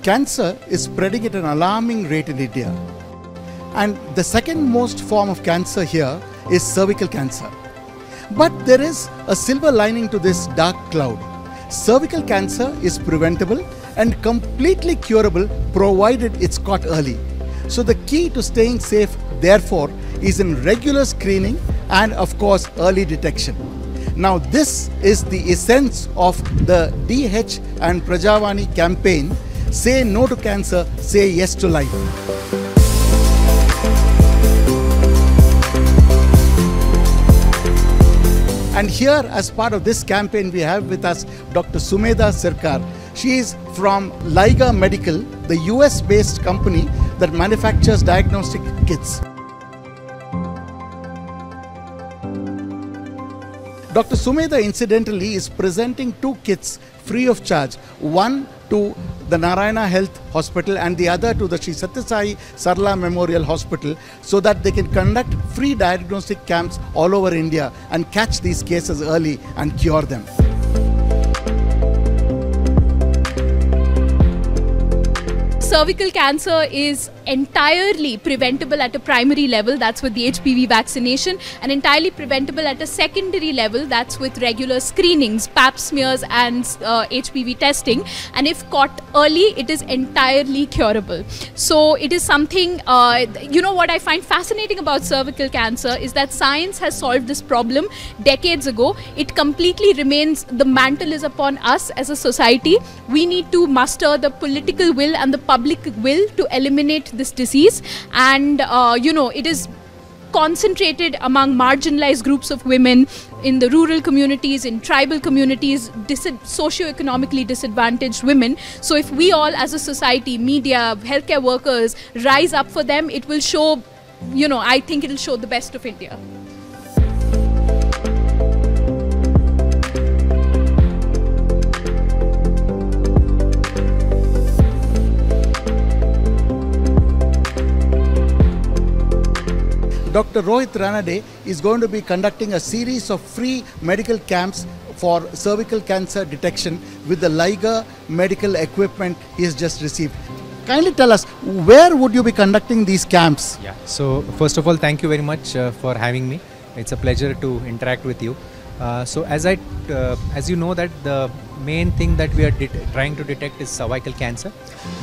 cancer is spreading at an alarming rate in India. And the second most form of cancer here is cervical cancer. But there is a silver lining to this dark cloud. Cervical cancer is preventable and completely curable provided it's caught early. So the key to staying safe, therefore, is in regular screening and, of course, early detection. Now, this is the essence of the DH and Prajavani campaign, Say No to Cancer, Say Yes to Life. And here, as part of this campaign, we have with us Dr. Sumedha Sircar. She is from Liga Medical, the US-based company that manufactures diagnostic kits. Dr. Sumedha, incidentally, is presenting 2 kits free of charge. One to the Narayana Health Hospital and the other to the Sri Sathya Sai Sarla Memorial Hospital, so that they can conduct free diagnostic camps all over India and catch these cases early and cure them. Cervical cancer is entirely preventable at a primary level, that's with the HPV vaccination, and entirely preventable at a secondary level, that's with regular screenings, pap smears and HPV testing. And if caught early, it is entirely curable. So it is something, what I find fascinating about cervical cancer is that science has solved this problem decades ago. It completely remains, the mantle is upon us as a society. We need to muster the political will and the public will to eliminate this disease, and it is concentrated among marginalized groups of women in the rural communities, in tribal communities, socio-economically disadvantaged women. So if we all as a society, media, healthcare workers rise up for them, it will show, I think it will show the best of India. Dr. Rohit Ranade is going to be conducting a series of free medical camps for cervical cancer detection with the Liga medical equipment he has just received. Kindly tell us, where would you be conducting these camps? Yeah, so first of all, thank you very much for having me. It's a pleasure to interact with you. So as you know that the main thing that we are trying to detect is cervical cancer.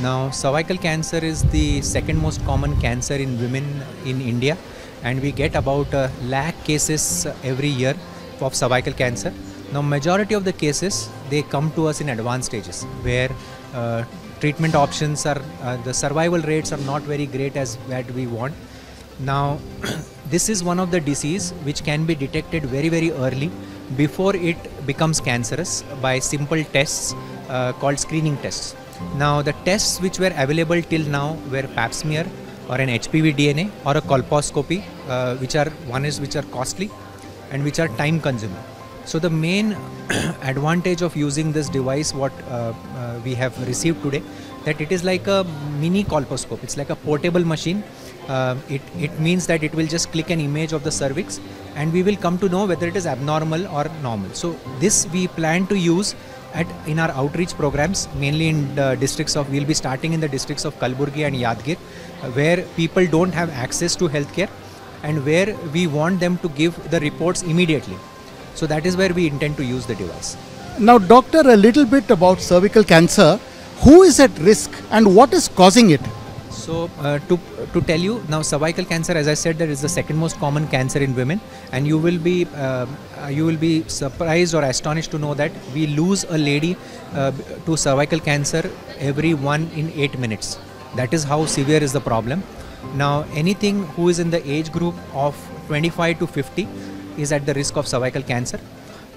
Now, cervical cancer is the second most common cancer in women in India, and we get about 1 lakh cases every year of cervical cancer. Now, majority of the cases, they come to us in advanced stages, where treatment options are, the survival rates are not very great as that we want. Now, this is one of the disease which can be detected very, very early before it becomes cancerous by simple tests called screening tests. Now, the tests which were available till now were pap smear or an HPV DNA or a colposcopy, which are costly and which are time consuming. So the main advantage of using this device, what we have received today, that it is like a mini colposcope. It's like a portable machine. It means that it will just click an image of the cervix and we will come to know whether it is abnormal or normal. So this we plan to use in our outreach programs, mainly in the districts of, we'll be starting in the districts of Kalburgi and Yadgir, where people don't have access to healthcare and where we want them to give the reports immediately. So that is where we intend to use the device. Now, doctor, a little bit about cervical cancer. Who is at risk and what is causing it? So to tell you, now cervical cancer, as I said, that is the second most common cancer in women, and you will be surprised or astonished to know that we lose a lady to cervical cancer every 1 in 8 minutes. That is how severe is the problem. Now, anything who is in the age group of 25 to 50 is at the risk of cervical cancer.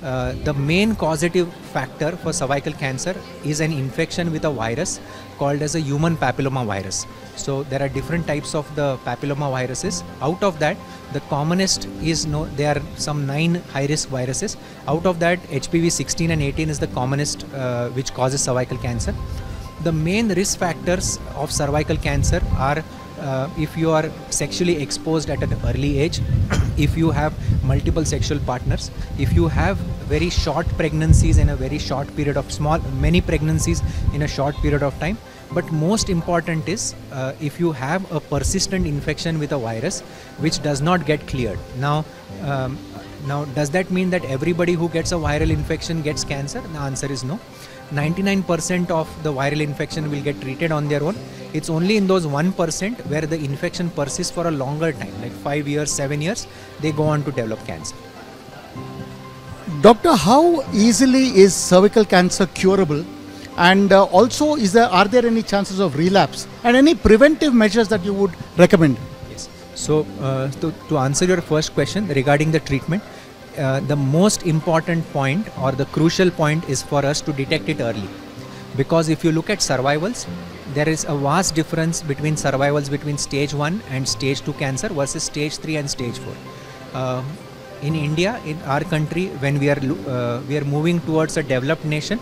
The main causative factor for cervical cancer is an infection with a virus called as a human papilloma virus. So there are different types of the papilloma viruses. Out of that, the commonest is, there are some 9 high-risk viruses. Out of that, HPV 16 and 18 is the commonest which causes cervical cancer. The main risk factors of cervical cancer are if you are sexually exposed at an early age, if you have multiple sexual partners, if you have very short pregnancies in a very short period of many pregnancies in a short period of time. But most important is if you have a persistent infection with a virus which does not get cleared. Now does that mean that everybody who gets a viral infection gets cancer? The answer is no. 99% of the viral infection will get treated on their own. It's only in those 1% where the infection persists for a longer time, like 5 years, 7 years, they go on to develop cancer. Doctor, how easily is cervical cancer curable? And also, are there any chances of relapse? And any preventive measures that you would recommend? Yes. So, to answer your first question regarding the treatment, the most important point or the crucial point is for us to detect it early. Because if you look at survivals, there is a vast difference between survivals between stage 1 and stage 2 cancer versus stage 3 and stage 4. In India, in our country, when we are moving towards a developed nation,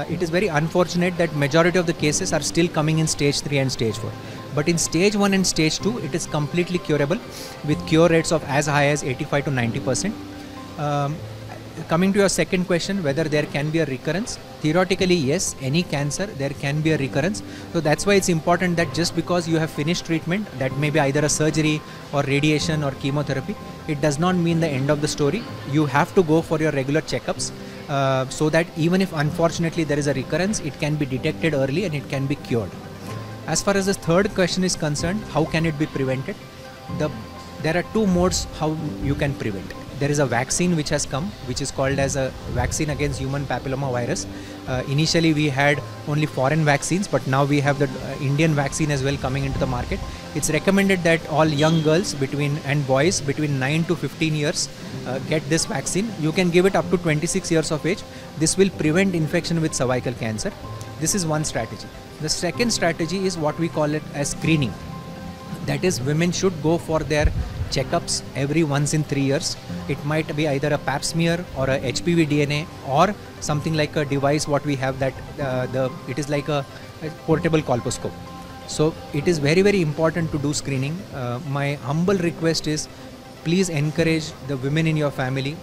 it is very unfortunate that majority of the cases are still coming in stage 3 and stage 4. But in stage 1 and stage 2, it is completely curable with cure rates of as high as 85 to 90%. Coming to your second question, whether there can be a recurrence, theoretically yes, any cancer there can be a recurrence. So that's why it's important that just because you have finished treatment, that may be either a surgery or radiation or chemotherapy, it does not mean the end of the story. You have to go for your regular checkups so that even if unfortunately there is a recurrence, it can be detected early and it can be cured. As far as the third question is concerned, how can it be prevented? There are two modes how you can prevent. There is a vaccine which has come, which is called as a vaccine against human papilloma virus. Initially we had only foreign vaccines, but now we have the Indian vaccine as well coming into the market. It's recommended that all young girls and boys between 9 to 15 years get this vaccine. You can give it up to 26 years of age. This will prevent infection with cervical cancer. This is one strategy. The second strategy is what we call it as screening. That is, women should go for their checkups every once in 3 years. It might be either a pap smear or a HPV DNA or something like a device what we have that it is like a portable colposcope. So it is very, very important to do screening. My humble request is, please encourage the women in your family,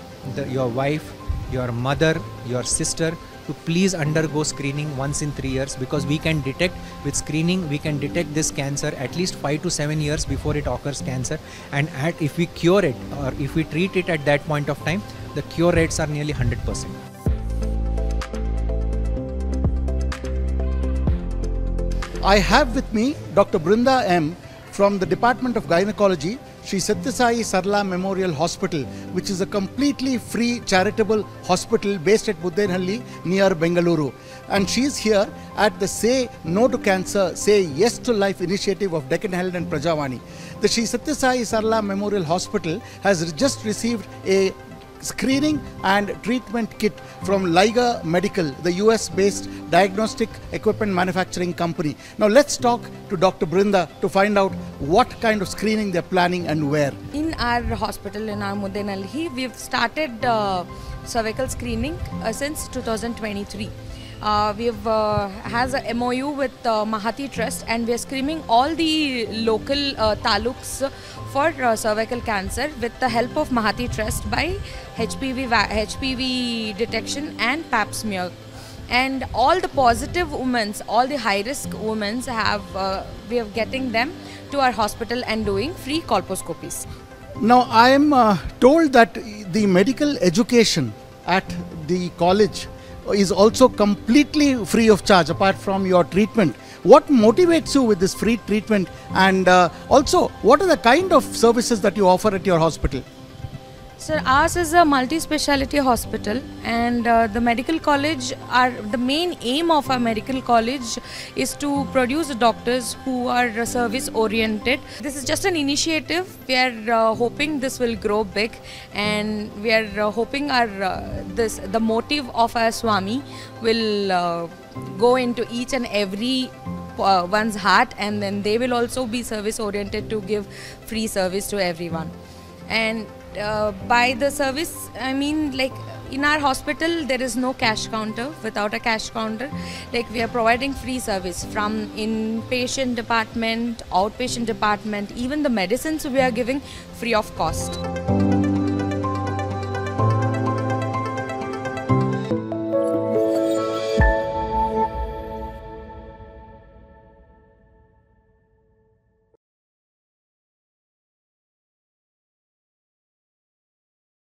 your wife, your mother, your sister, to please undergo screening once in 3 years, because we can detect with screening, we can detect this cancer at least 5 to 7 years before it occurs cancer, and if we cure it or if we treat it at that point of time, the cure rates are nearly 100%. I have with me Dr. Brinda M. from the Department of Gynecology, Sri Sathya Sai Sarla Memorial Hospital, which is a completely free charitable hospital based at Buddenahalli near Bengaluru. And she is here at the Say No to Cancer, Say Yes to Life initiative of Deccan Herald and Prajavani. The Sri Sathya Sai Sarla Memorial Hospital has just received a screening and treatment kit from Liga Medical, the US-based diagnostic equipment manufacturing company. Now let's talk to Dr. Brinda to find out what kind of screening they're planning and where. In our hospital in our Buddenahalli, we've started cervical screening since 2023. We've has a MOU with Mahati Trust, and we are screening all the local taluks for cervical cancer with the help of Mahati Trust by HPV detection and pap smear. And all the positive women, all the high risk women we are getting them to our hospital and doing free colposcopies. Now I am told that the medical education at the college is also completely free of charge apart from your treatment. What motivates you with this free treatment, and also what are the kind of services that you offer at your hospital? Sir, ours is a multi-speciality hospital, and the medical college, the main aim of our medical college is to produce doctors who are service oriented. This is just an initiative. We are hoping this will grow big, and we are hoping the motive of our Swami will go into each and every one's heart, and then they will also be service oriented to give free service to everyone. And by the service, I mean, like in our hospital there is no cash counter. Without a cash counter, like we are providing free service from inpatient department, outpatient department, even the medicines we are giving free of cost.